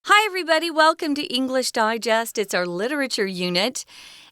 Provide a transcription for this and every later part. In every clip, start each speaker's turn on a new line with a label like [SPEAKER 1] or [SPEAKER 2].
[SPEAKER 1] Hi, everybody. Welcome to English Digest. It's our literature unit.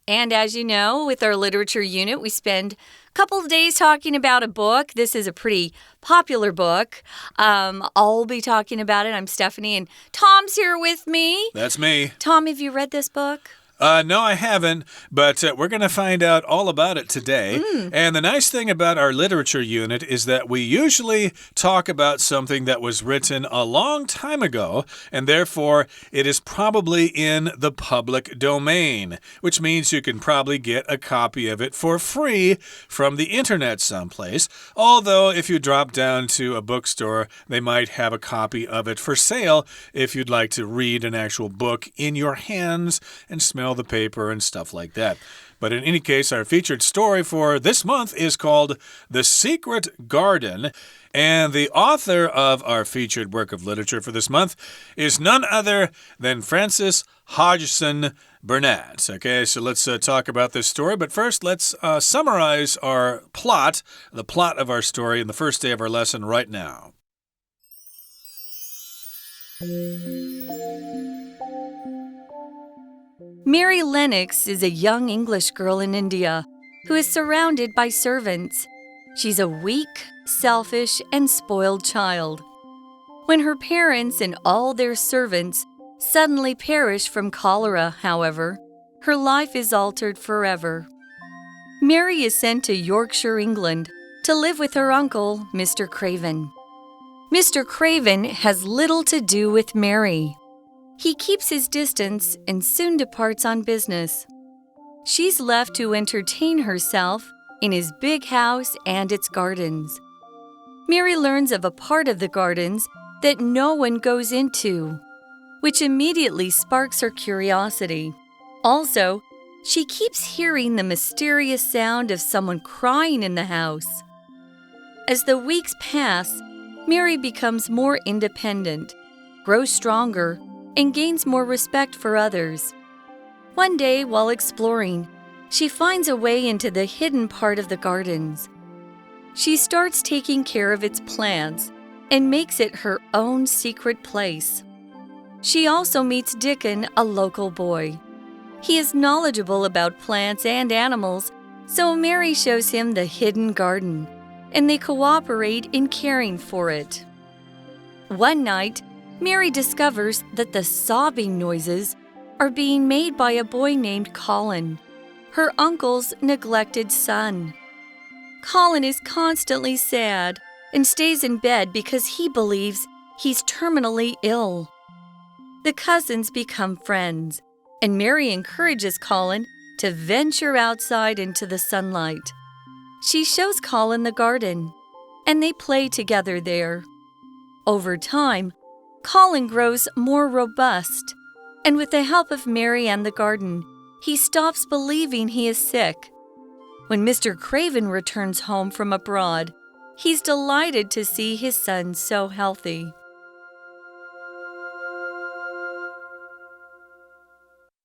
[SPEAKER 1] And as you know, with our literature unit, we spend a couple of days talking about a book. This is a pretty popular book. I'll be talking about it. I'm Stephanie, and Tom's here with me.
[SPEAKER 2] That's me.
[SPEAKER 1] Tom, have you read this book?
[SPEAKER 2] No, I haven't, but we're going to find out all about it today. And the nice thing about our literature unit is that we usually talk about something that was written a long time ago, and therefore it is probably in the public domain, which means you can probably get a copy of it for free from the internet someplace. Although if you drop down to a bookstore, they might have a copy of it for sale if you'd like to read an actual book in your hands and smell the paper and stuff like that. But in any case, our featured story for this month is called The Secret Garden. And the author of our featured work of literature for this month is none other than Frances Hodgson Burnett. Okay, so let's talk about this story. But first, let's summarize our plot, the plot of our story in the first day of our lesson right now.
[SPEAKER 1] Mary Lennox is a young English girl in India who is surrounded by servants. She's a weak, selfish, and spoiled child. When her parents and all their servants suddenly perish from cholera, however, her life is altered forever. Mary is sent to Yorkshire, England, to live with her uncle, Mr. Craven. Mr. Craven has little to do with Mary. He keeps his distance and soon departs on business. She's left to entertain herself in his big house and its gardens. Mary learns of a part of the gardens that no one goes into, which immediately sparks her curiosity. Also, she keeps hearing the mysterious sound of someone crying in the house. As the weeks pass, Mary becomes more independent, grows stronger, and gains more respect for others. One day, while exploring, she finds a way into the hidden part of the gardens. She starts taking care of its plants and makes it her own secret place. She also meets Dickon, a local boy. He is knowledgeable about plants and animals, so Mary shows him the hidden garden, and they cooperate in caring for it. One night, Mary discovers that the sobbing noises are being made by a boy named Colin, her uncle's neglected son. Colin is constantly sad and stays in bed because he believes he's terminally ill. The cousins become friends, and Mary encourages Colin to venture outside into the sunlight. She shows Colin the garden, and they play together there. Over time, Colin grows more robust, and with the help of Mary and the garden, he stops believing he is sick. When Mr. Craven returns home from abroad, he's delighted to see his son so healthy.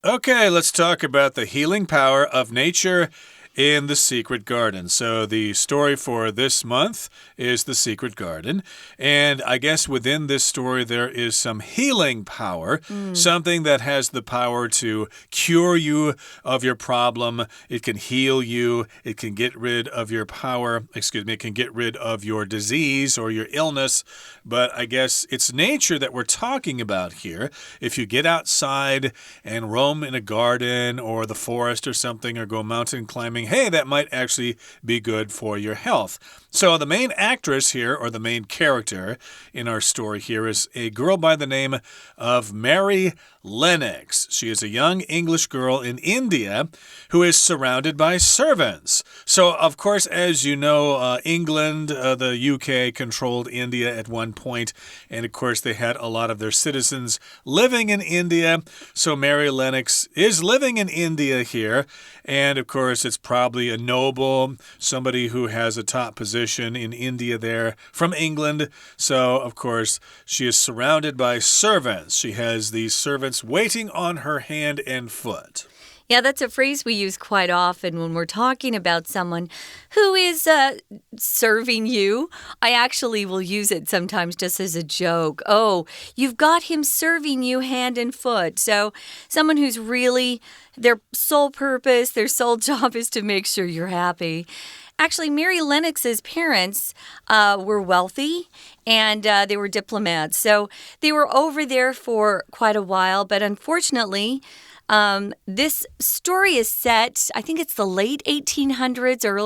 [SPEAKER 2] Okay, let's talk about the healing power of nature in The Secret Garden. So the story for this month is The Secret Garden. And I guess within this story there is some healing power, something that has the power to cure you of your problem. It can heal you. It can get rid of your it can get rid of your disease or your illness. But I guess it's nature that we're talking about here. If you get outside and roam in a garden or the forest or something, or go mountain climbing, hey, that might actually be good for your health. So the main actress here, or the main character in our story here, is a girl by the name of Mary Lennox. She is a young English girl in India who is surrounded by servants. So, of course, as you know, England, the UK controlled India at one point, and of course they had a lot of their citizens living in India. So Mary Lennox is living in India here, and of course it's probably a noble, somebody who has a top position in India there from England. So, of course, she is surrounded by servants. She has these servants waiting on her hand and foot.
[SPEAKER 1] Yeah, that's a phrase we use quite often when we're talking about someone who is serving you. I actually will use it sometimes just as a joke. Oh, you've got him serving you hand and foot. So someone who's really, their sole purpose, their sole job is to make sure you're happy. Actually, Mary Lennox's parents were wealthy and they were diplomats. So they were over there for quite a while, but unfortunately, this story is set, I think it's the late 1800s or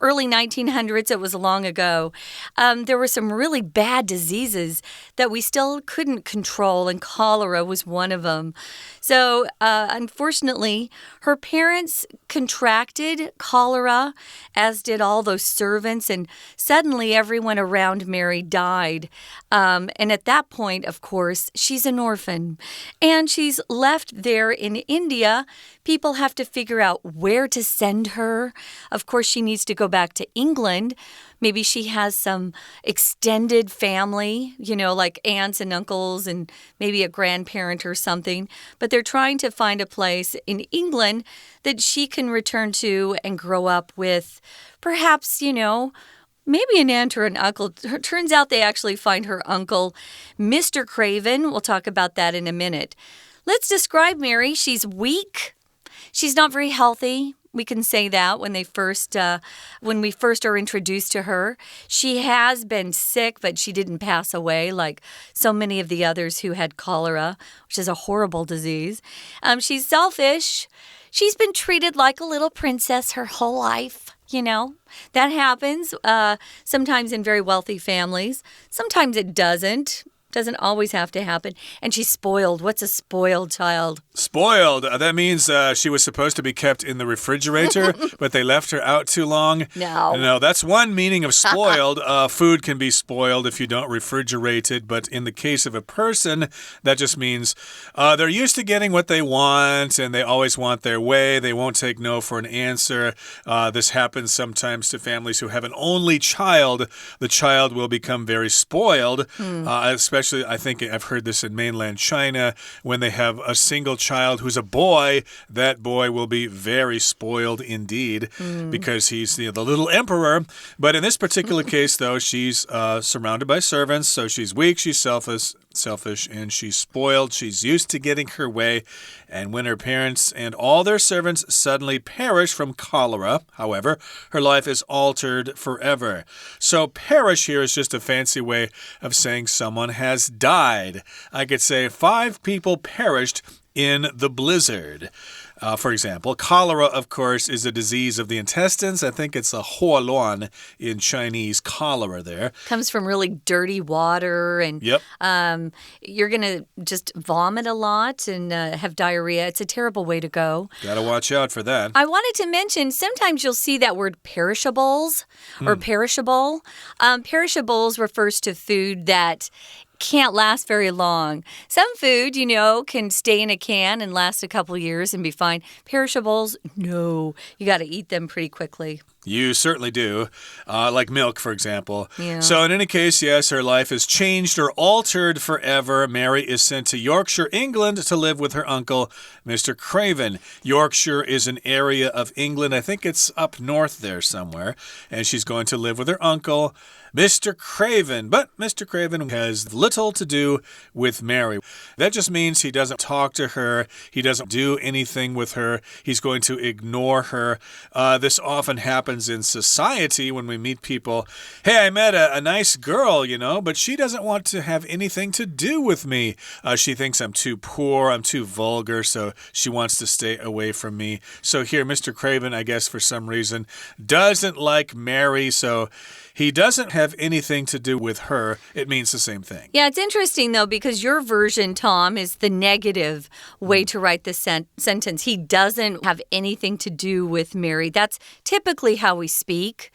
[SPEAKER 1] early 1900s. It was long ago. There were some really bad diseases that we still couldn't control, and cholera was one of them. So, unfortunately, her parents contracted cholera, as did all those servants, and suddenly everyone around Mary died. And at that point, of course, she's an orphan, and she's left there in India. People have to figure out where to send her. Of course, she needs to go back to England. Maybe she has some extended family, like aunts and uncles and maybe a grandparent or something. But they're trying to find a place in England that she can return to and grow up with. Perhaps, maybe an aunt or an uncle. Turns out they actually find her uncle, Mr. Craven. We'll talk about that in a minute. Let's describe Mary. She's weak. She's not very healthy. We can say that when we first are introduced to her. She has been sick, but she didn't pass away like so many of the others who had cholera, which is a horrible disease. She's selfish. She's been treated like a little princess her whole life. That happens sometimes in very wealthy families. Sometimes it doesn't. Doesn't always have to happen. And she's spoiled. What's a spoiled child?
[SPEAKER 2] Spoiled. That means she was supposed to be kept in the refrigerator, but they left her out too long. No, that's one meaning of spoiled. Food can be spoiled if you don't refrigerate it, but in the case of a person, that just means they're used to getting what they want, and they always want their way. They won't take no for an answer. This happens sometimes to families who have an only child. The child will become very spoiled, especially I think I've heard this in mainland China. When they have a single child who's a boy, that boy will be very spoiled indeed because he's the little emperor. But in this particular case, though, she's surrounded by servants, so she's weak, she's selfish, and she's spoiled. She's used to getting her way. And when her parents and all their servants suddenly perish from cholera, however, her life is altered forever. So perish here is just a fancy way of saying someone has died. I could say 5 people perished in the blizzard. For example, cholera, of course, is a disease of the intestines. I think it's a huoluan in Chinese, cholera there.
[SPEAKER 1] Comes from really dirty water, and you're going to just vomit a lot and have diarrhea. It's a terrible way to go.
[SPEAKER 2] Got to watch out for that.
[SPEAKER 1] I wanted to mention, sometimes you'll see that word perishables or perishable. Perishables refers to food that can't last very long. Some food, can stay in a can and last a couple years and be fine. Perishables, no. You got to eat them pretty quickly.
[SPEAKER 2] You certainly do. Like milk, for example.
[SPEAKER 1] Yeah.
[SPEAKER 2] So in any case, yes, her life is changed or altered forever. Mary is sent to Yorkshire, England to live with her uncle, Mr. Craven. Yorkshire is an area of England. I think it's up north there somewhere. And she's going to live with her uncle, Mr. Craven. But Mr. Craven has little to do with Mary. That just means he doesn't talk to her. He doesn't do anything with her. He's going to ignore her. This often happens in society when we meet people. Hey, I met a nice girl, but she doesn't want to have anything to do with me. She thinks I'm too poor, I'm too vulgar, so she wants to stay away from me. So here, Mr. Craven, I guess for some reason, doesn't like Mary, so he doesn't have anything to do with her. It means the same thing.
[SPEAKER 1] Yeah, it's interesting, though, because your version, Tom, is the negative way to write the sentence. He doesn't have anything to do with Mary. That's typically how we speak.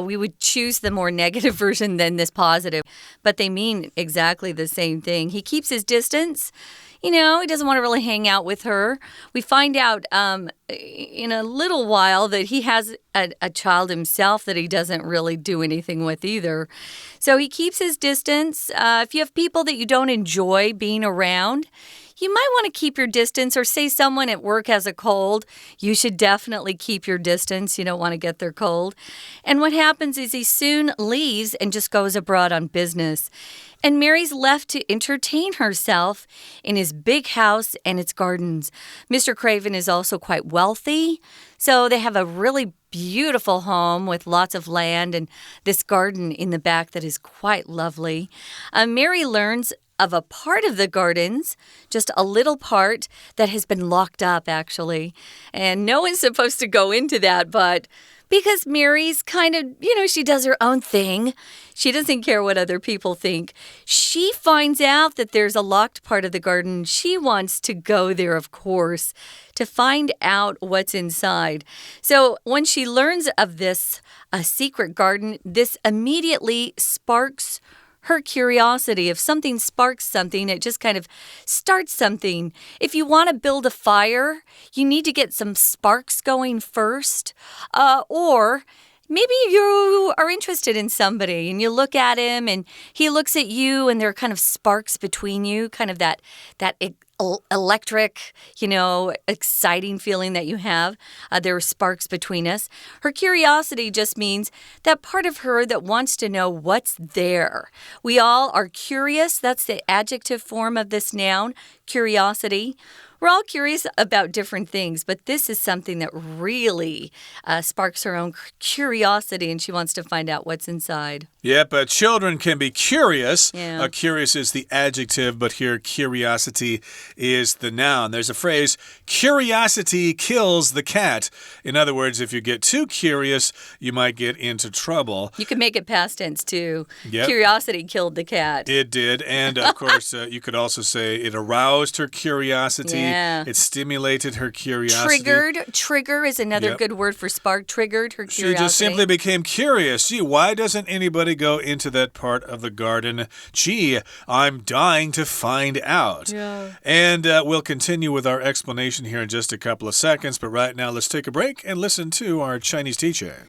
[SPEAKER 1] We would choose the more negative version than this positive, but they mean exactly the same thing. He keeps his distance. He doesn't want to really hang out with her. We find out in a little while that he has a child himself that he doesn't really do anything with either. So he keeps his distance. If you have people that you don't enjoy being around, you might want to keep your distance, or say someone at work has a cold. You should definitely keep your distance. You don't want to get their cold. And what happens is he soon leaves and just goes abroad on business. And Mary's left to entertain herself in his big house and its gardens. Mr. Craven is also quite wealthy, so they have a really beautiful home with lots of land and this garden in the back that is quite lovely. Mary learns of a part of the gardens, just a little part that has been locked up, actually. And no one's supposed to go into that, but because Mary's kind of, she does her own thing. She doesn't care what other people think. She finds out that there's a locked part of the garden. She wants to go there, of course, to find out what's inside. So when she learns of this secret garden, this immediately sparks her curiosity. If something sparks something, it just kind of starts something. If you want to build a fire, you need to get some sparks going first. Or maybe you are interested in somebody and you look at him and he looks at you and there are kind of sparks between you, kind of that electric, exciting feeling that you have. There are sparks between us. Her curiosity just means that part of her that wants to know what's there. We all are curious. That's the adjective form of this noun, curiosity. We're all curious about different things, but this is something that really sparks her own curiosity, and she wants to find out what's inside.
[SPEAKER 2] Yeah, but children can be curious.
[SPEAKER 1] Yeah.
[SPEAKER 2] Curious is the adjective, but here curiosity is the noun. There's a phrase, curiosity kills the cat. In other words, if you get too curious, you might get into trouble.
[SPEAKER 1] You can make it past tense, too.
[SPEAKER 2] Yep.
[SPEAKER 1] Curiosity killed the cat.
[SPEAKER 2] It did, and of course, you could also say it aroused her curiosity.
[SPEAKER 1] Yeah.
[SPEAKER 2] It stimulated her curiosity.
[SPEAKER 1] Trigger is another good word for spark. Triggered her curiosity.
[SPEAKER 2] She just simply became curious. Gee, why doesn't anybody go into that part of the garden? Gee, I'm dying to find out.
[SPEAKER 1] Yeah.
[SPEAKER 2] And we'll continue with our explanation here in just a couple of seconds, but right now let's take a break and listen to our Chinese teacher.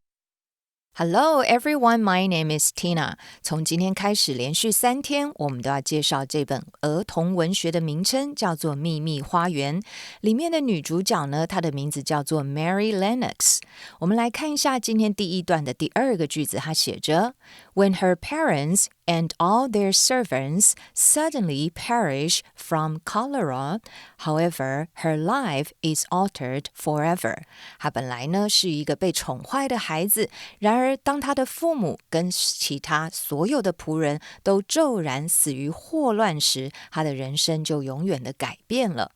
[SPEAKER 3] Hello everyone, my name is Tina. 从今天开始连续3天，我们都要介绍这本儿童文学的名称，叫做《秘密花园》。里面的女主角呢，她的名字叫做 Mary Lennox。我们来看一下今天第一段的第2个句子，它写着 When her parents and all their servants suddenly perish from cholera, however, her life is altered forever. 她本来呢是一个被宠坏的孩子，然而当她的父母跟其他所有的仆人都骤然死于霍乱时，她的人生就永远的改变了。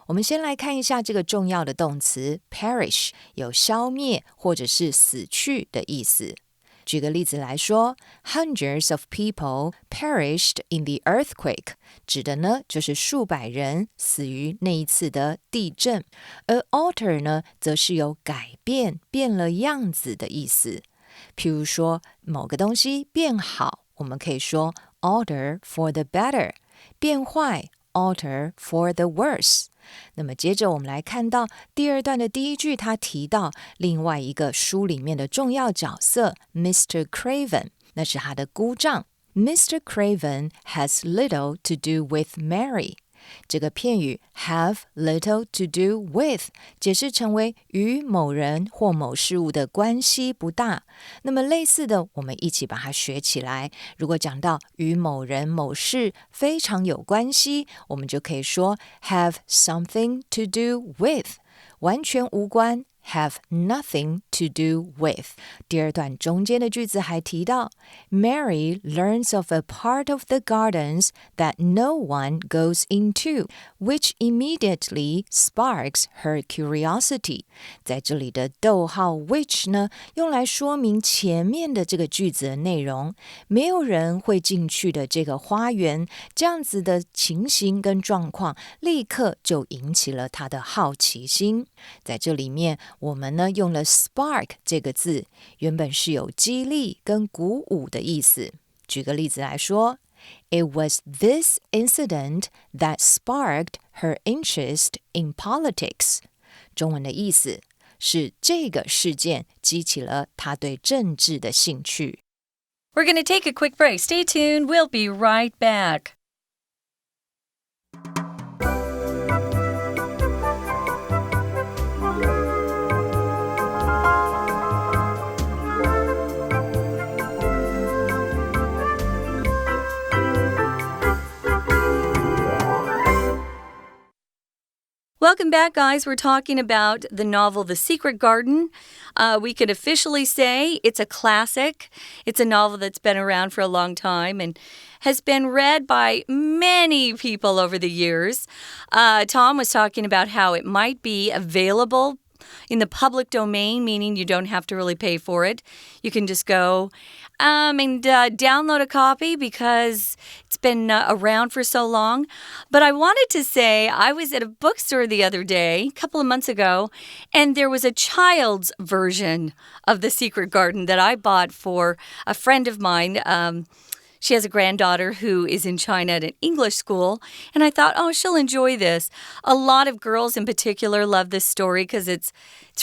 [SPEAKER 3] 我们先来看一下这个重要的动词 perish， 有消灭或者是死去的意思。举个例子来说 Hundreds of people perished in the earthquake 指的呢就是数百人死于那一次的地震，而 alter 呢则是有改变变了样子的意思。譬如说某个东西变好，我们可以说 alter for the better， 变坏 alter for the worse。那么接着我们来看到第2段的第1句，他提到另外一个书里面的重要角色 Mr. Craven， 那是他的姑丈。Mr. Craven has little to do with Mary。这个片语 have little to do with 解释成为与某人或某事物的关系不大。那么类似的，我们一起把它学起来。如果讲到与某人某事非常有关系，我们就可以说 have something to do with， 完全无关have nothing to do with。 第2段中间的句子还提到 Mary learns of a part of the gardens that no one goes into, which immediately sparks her curiosity。 在这里的逗号 which 呢，用来说明前面的这个句子的内容，没有人会进去的这个花园，这样子的情形跟状况立刻就引起了他的好奇心。在这里面我们呢用了 spark 这个字，原本是有激励跟鼓舞的意思。举个例子来说 It was this incident that sparked her interest in politics。 中文的意思是这个事件激起了她对政治的兴趣。
[SPEAKER 1] We're going to take a quick break. Stay tuned. We'll be right back. Welcome back, guys. We're talking about the novel The Secret Garden. We could officially say it's a classic. It's a novel that's been around for a long time and has been read by many people over the years. Tom was talking about how it might be available in the public domain, meaning you don't have to really pay for it. You can just go and download a copy because it's been around for so long. But I wanted to say I was at a bookstore the other day, a couple of months ago, and there was a child's version of The Secret Garden that I bought for a friend of mine. She has a granddaughter who is in China at an English school, and I thought, oh, she'll enjoy this. A lot of girls in particular love this story because it's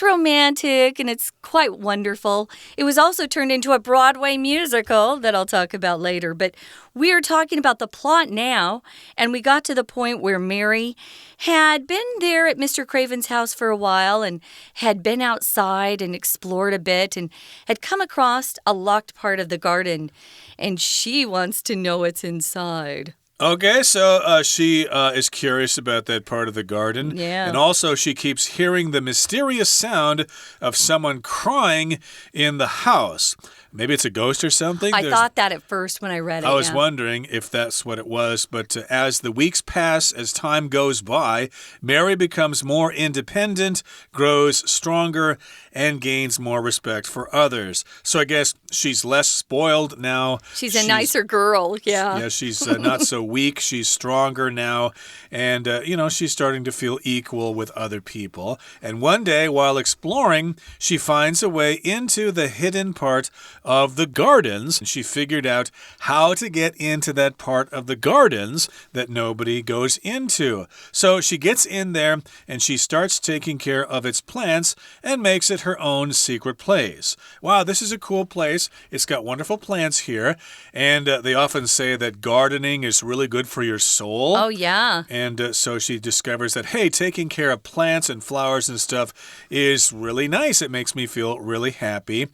[SPEAKER 1] romantic and it's quite wonderful. It was also turned into a Broadway musical that I'll talk about later, but we are talking about the plot now, and we got to the point where Mary had been there at Mr. Craven's house for a while and had been outside and explored a bit and had come across a locked part of the garden, and she wants to know what's inside.
[SPEAKER 2] Okay, so she is curious about that part of the garden.
[SPEAKER 1] Yeah.
[SPEAKER 2] And also she keeps hearing the mysterious sound of someone crying in the house. Maybe it's a ghost or something.
[SPEAKER 1] I thought that at first when I read it.
[SPEAKER 2] I was wondering if that's what it was. But as the weeks pass, as time goes by, Mary becomes more independent, grows stronger, and gains more respect for others. So I guess she's less spoiled now.
[SPEAKER 1] She's a nicer girl, yeah.
[SPEAKER 2] Yeah, she's not so weak. She's stronger now. And, she's starting to feel equal with other people. And one day, while exploring, she finds a way into the hidden part of the gardens. She figured out how to get into that part of the gardens that nobody goes into. So she gets in there and she starts taking care of its plants and makes it her own secret place. Wow, this is a cool place. It's got wonderful plants here. And they often say that gardening is really good for your soul.
[SPEAKER 1] Oh, yeah.
[SPEAKER 2] And so she discovers that, hey, taking care of plants and flowers and stuff is really nice. It makes me feel really happy.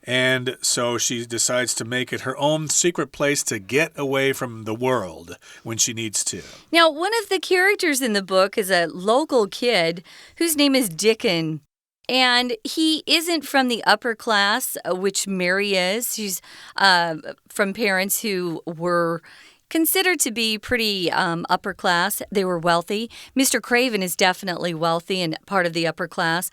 [SPEAKER 2] And so she decides to make it her own secret place to get away from the world when she needs to.
[SPEAKER 1] Now, one of the characters in the book is a local kid whose name is Dickon. And he isn't from the upper class, which Mary is. She's from parents who were considered to be pretty upper class. They were wealthy. Mr. Craven is definitely wealthy and part of the upper class.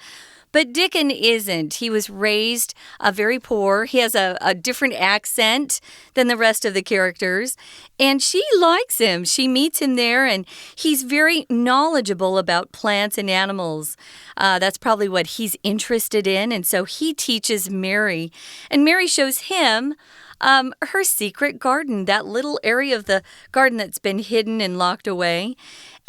[SPEAKER 1] But Dickon isn't. He was raised very poor. He has a different accent than the rest of the characters. And she likes him. She meets him there, and he's very knowledgeable about plants and animals. That's probably what he's interested in. And so he teaches Mary. And Mary shows him her secret garden, that little area of the garden that's been hidden and locked away.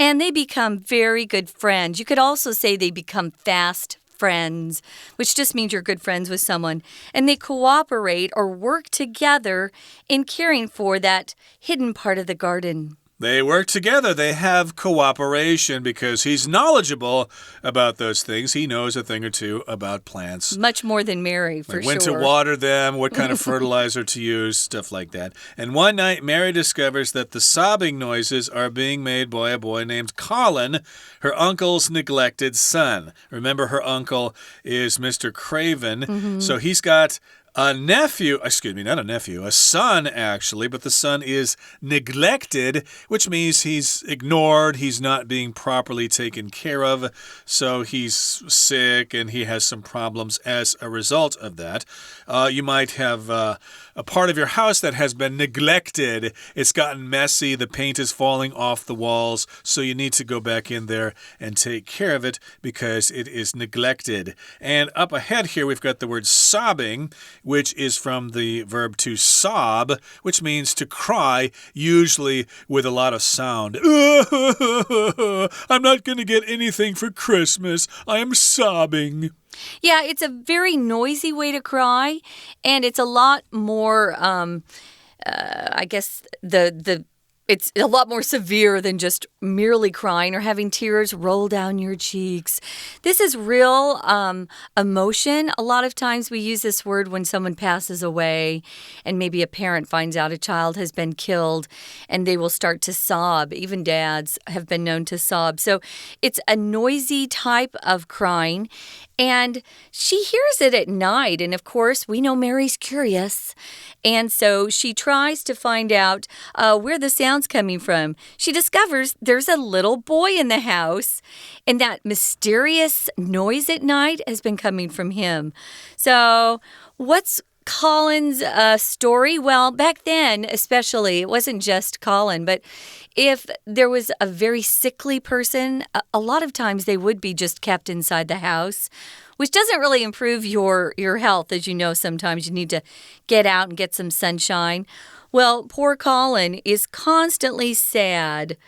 [SPEAKER 1] And they become very good friends. You could also say they become fast friends, which just means you're good friends with someone. And they cooperate or work together in caring for that hidden part of the garden.
[SPEAKER 2] They work together. They have cooperation because he's knowledgeable about those things. He knows a thing or two about plants.
[SPEAKER 1] Much more than Mary, for sure.
[SPEAKER 2] When to water them, what kind of fertilizer to use, stuff like that. And one night, Mary discovers that the sobbing noises are being made by a boy named Colin, her uncle's neglected son. Remember, her uncle is Mr. Craven. So he's got a nephew, excuse me, not a nephew, a son actually, but the son is neglected, which means he's ignored, he's not being properly taken care of, so he's sick and he has some problems as a result of that. You might have a part of your house that has been neglected. It's gotten messy, the paint is falling off the walls, so you need to go back in there and take care of it because it is neglected. And up ahead here, we've got the word sobbing, which is from the verb to sob, which means to cry, usually with a lot of sound. I'm not going to get anything for Christmas. I am sobbing.
[SPEAKER 1] Yeah, it's a very noisy way to cry, and it's a lot more, I guess, the It's a lot more severe than just merely crying or having tears roll down your cheeks. This is real emotion. A lot of times we use this word when someone passes away and maybe a parent finds out a child has been killed and they will start to sob. Even dads have been known to sob. So it's a noisy type of crying. And she hears it at night. And of course, we know Mary's curious. And so she tries to find out where the sound's coming from. She discovers there's a little boy in the house. And that mysterious noise at night has been coming from him. So what's Colin's story? Well, back then, especially, it wasn't just Colin, but if there was a very sickly person, a lot of times they would be just kept inside the house, which doesn't really improve your health. As you know, sometimes you need to get out and get some sunshine. Well, poor Colin is constantly sad.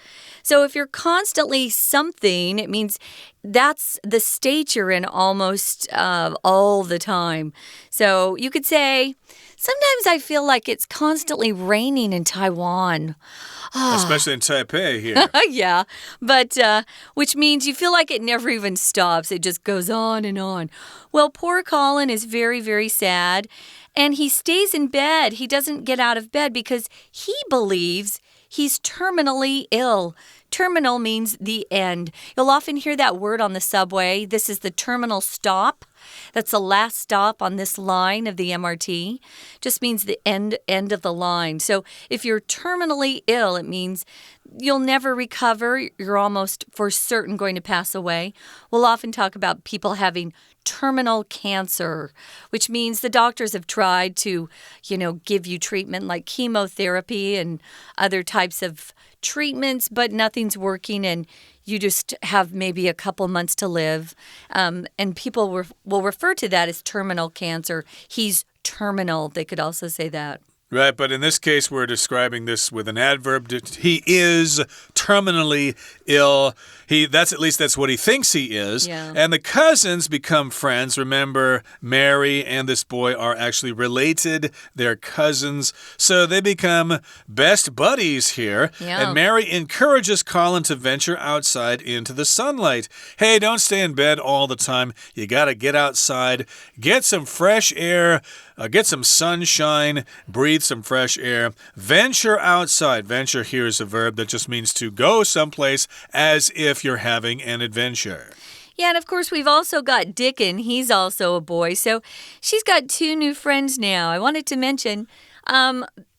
[SPEAKER 1] So if you're constantly something, it means that's the state you're in almost all the time. So you could say, sometimes I feel like it's constantly raining in Taiwan.
[SPEAKER 2] Especially in Taipei here.
[SPEAKER 1] Yeah, but which means you feel like it never even stops. It just goes on and on. Well, poor Colin is very, very sad, and he stays in bed. He doesn't get out of bed because he believes he's terminally ill. Terminal means the end. You'll often hear that word on the subway. This is the terminal stop. That's the last stop on this line of the MRT. Just means the end of the line. So if you're terminally ill, it means you'll never recover. You're almost for certain going to pass away. We'll often talk about people having terminal cancer, which means the doctors have tried to, give you treatment like chemotherapy and other types of treatments, but nothing's working and you just have maybe a couple months to live. And people will refer to that as terminal cancer. He's terminal. They could also say that.
[SPEAKER 2] Right, but in this case, we're describing this with an adverb. He is terminally ill. That's what he thinks he is.
[SPEAKER 1] Yeah.
[SPEAKER 2] And the cousins become friends. Remember, Mary and this boy are actually related. They're cousins. So they become best buddies here.
[SPEAKER 1] Yeah.
[SPEAKER 2] And Mary encourages Colin to venture outside into the sunlight. Hey, don't stay in bed all the time. You got to get outside, get some fresh air, get some sunshine, breathe some fresh air. Venture outside. Venture here is a verb that just means to go someplace as if you're having an adventure.
[SPEAKER 1] Yeah, and of course, we've also got Dickon. He's also a boy. So she's got two new friends now. I wanted to mention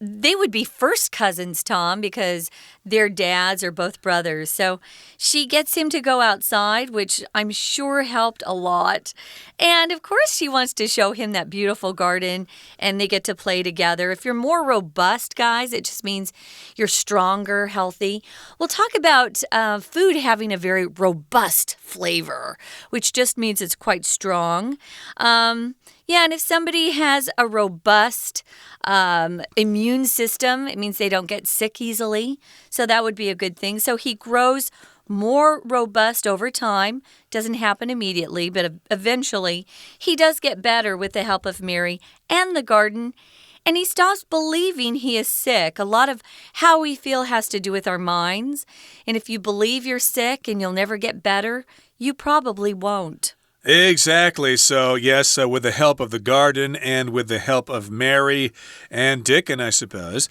[SPEAKER 1] they would be first cousins, Tom, because their dads are both brothers. So she gets him to go outside, which I'm sure helped a lot. And of course, she wants to show him that beautiful garden, and they get to play together. If you're more robust, guys, it just means you're stronger, healthy. We'll talk about food having a very robust flavor, which just means it's quite strong. Yeah, and if somebody has a robust immune system, it means they don't get sick easily. So that would be a good thing. So he grows more robust over time. Doesn't happen immediately, but eventually he does get better with the help of Mary and the garden. And he stops believing he is sick. A lot of how we feel has to do with our minds. And if you believe you're sick and you'll never get better, you probably won't.
[SPEAKER 2] Exactly. So, yes, with the help of the garden and with the help of Mary and Dickon, I suppose,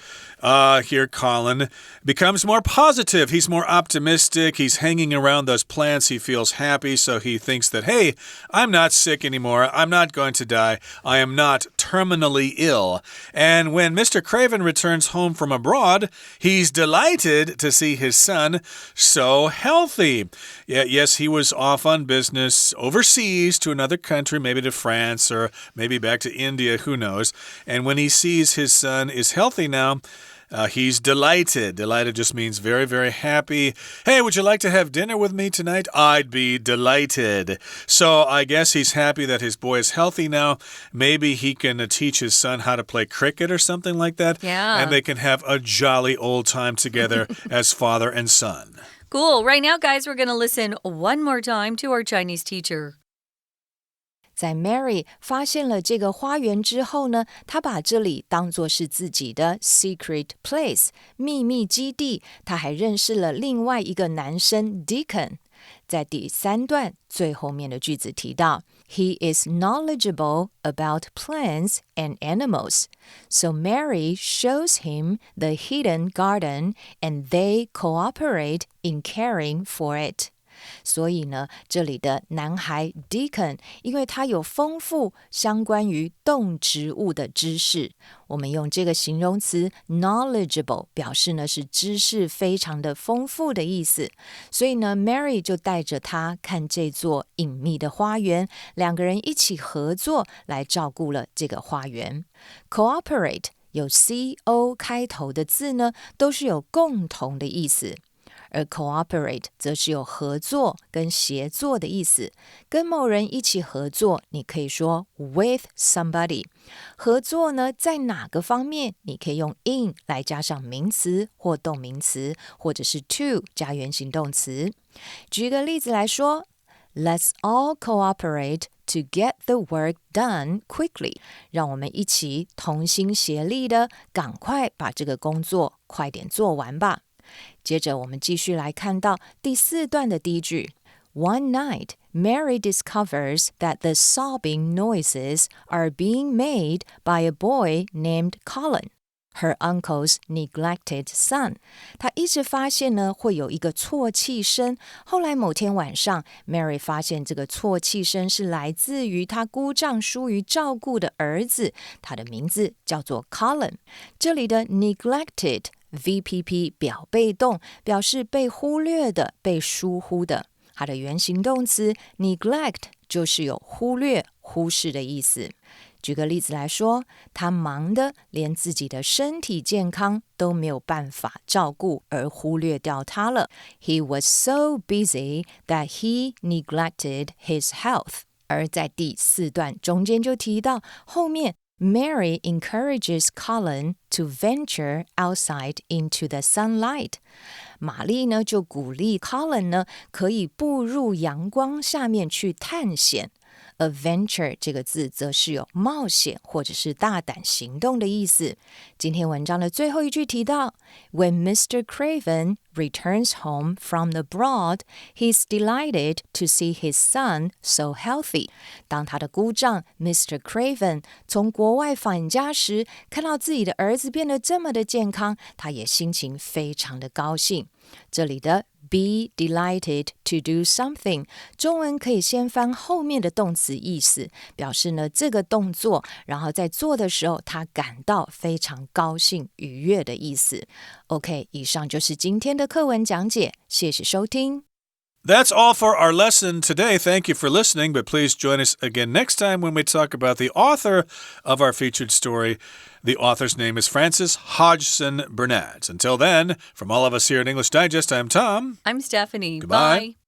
[SPEAKER 2] here Colin becomes more positive. He's more optimistic. He's hanging around those plants. He feels happy. So he thinks that, hey, I'm not sick anymore. I'm not going to die. I am not terminally ill. And when Mr. Craven returns home from abroad, he's delighted to see his son so healthy. Yes, he was off on business overseas to another country, maybe to France or maybe back to India, who knows. And when he sees his son is healthy now, he's delighted. Delighted just means very, very happy. Hey, would you like to have dinner with me tonight? I'd be delighted. So I guess he's happy that his boy is healthy now. Maybe he can teach his son how to play cricket or something like that.
[SPEAKER 1] Yeah.
[SPEAKER 2] And they can have a jolly old time together as father and son.
[SPEAKER 1] Cool. Right now, guys, we're going to listen one more time to our Chinese teacher.
[SPEAKER 3] 在 Mary 发现了这个花园之后呢，她把这里当作是自己的 secret place 秘密基地，她还认识了另外一个男生 Deacon。在第3段最后面的句子提到 He is knowledgeable about plants and animals. So Mary shows him the hidden garden and they cooperate in caring for it. 所以呢，这里的男孩 Deacon 因为他有丰富相关于动植物的知识，我们用这个形容词 knowledgeable 表示呢是知识非常的丰富的意思。所以呢 Mary 就带着他看这座隐秘的花园，两个人一起合作来照顾了这个花园。 Cooperate 有 CO 开头的字呢，都是有共同的意思。而 cooperate 则是有合作跟协作的意思，跟某人一起合作，你可以说 with somebody。合作呢，在哪个方面？你可以用 in 来加上名词或动名词，或者是 to 加原形动词。举个例子来说 ，Let's all cooperate to get the work done quickly。让我们一起同心协力的，赶快把这个工作快点做完吧。接着我们继续来看到第4段的第一句 One night, Mary discovers that the sobbing noises are being made by a boy named Colin, her uncle's neglected son. 她一直发现呢会有一个啜泣声，后来某天晚上 Mary 发现这个啜泣声是来自于她姑丈疏于照顾的儿子，他的名字叫做 Colin。 这里的 neglected VPP 表被动，表示被忽略的、被疏忽的。它的原形动词 neglect 就是有忽略、忽视的意思。举个例子来说，他忙得连自己的身体健康都没有办法照顾，而忽略掉它了。He was so busy that he neglected his health. 而在第4段中间就提到后面Mary encourages Colin to venture outside into the sunlight. 玛丽呢就鼓励 Colin 呢可以步入阳光下面去探险。Adventure 这个字则是有冒险或者是大胆行动的意思。今天文章的最后一句提到 When Mr. Craven returns home from abroad, he's delighted to see his son so healthy. 当他的姑丈 Mr. Craven 从国外返家时，看到自己的儿子变得这么的健康，他也心情非常的高兴。这里的be delighted to do something 中文可以先翻后面的动词意思，表示呢这个动作，然后在做的时候他感到非常高兴愉悦的意思。 OK， 以上就是今天的课文讲解，谢谢收听。
[SPEAKER 2] That's all for our lesson today. Thank you for listening, but please join us again next time when we talk about the author of our featured story. The author's name is Frances Hodgson Burnett. Until then, from all of us here at English Digest, I'm Tom.
[SPEAKER 1] I'm Stephanie.
[SPEAKER 2] Goodbye.
[SPEAKER 1] Bye.